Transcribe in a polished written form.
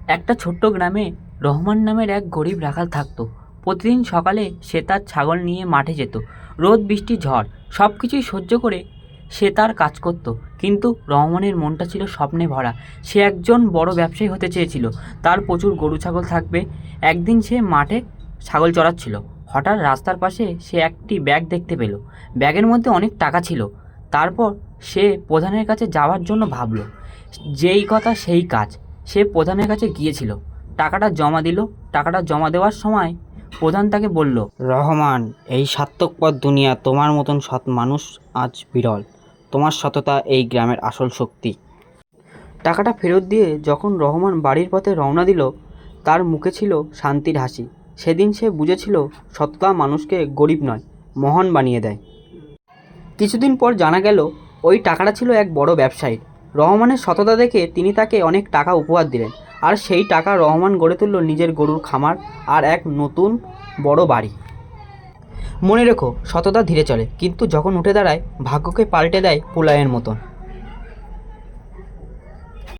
একটা ছোট্ট গ্রামে রহমান নামের এক গরিব রাখাল থাকতো। প্রতিদিন সকালে সে তার ছাগল নিয়ে মাঠে যেত। রোদ বৃষ্টি ঝড় সব কিছুই সহ্য করে সে তার কাজ করত। কিন্তু রহমানের মনটা ছিল স্বপ্নে ভরা। সে একজন বড় ব্যবসায়ী হতে চেয়েছিল। তার প্রচুর গরু ছাগল থাকবে। একদিন সে মাঠে ছাগল চড়াচ্ছিল। হঠাৎ রাস্তার পাশে সে একটি ব্যাগ দেখতে পেল। ব্যাগের মধ্যে অনেক টাকা ছিল। তারপর সে প্রধানের কাছে যাওয়ার জন্য ভাবল। যেই কথা সেই কাজ। সে প্রধানের কাছে গিয়েছিল, টাকাটা জমা দিল। টাকাটা জমা দেওয়ার সময় প্রধান তাকে বলল, রহমান, এই স্বার্থপর দুনিয়া তোমার মতন সৎ মানুষ আজ বিরল। তোমার সততা এই গ্রামের আসল শক্তি। টাকাটা ফেরত দিয়ে যখন রহমান বাড়ির পথে রওনা দিল, তার মুখে ছিল শান্তির হাসি। সেদিন সে বুঝেছিল সততা মানুষকে গরিব নয়, মহান বানিয়ে দেয়। কিছুদিন পর জানা গেল ওই টাকাটা ছিল এক বড় ব্যবসায়ীর। রহমানের সততা দেখে তিনি তাকে অনেক টাকা উপহার দিলেন। আর সেই টাকা রহমান গড়ে তুলল নিজের গরুর খামার আর এক নতুন বড় বাড়ি। মনে রেখো, সততা ধীরে চলে, কিন্তু যখন উঠে দাঁড়ায় ভাগ্যকে পাল্টে দেয় প্রলয়ের মতন।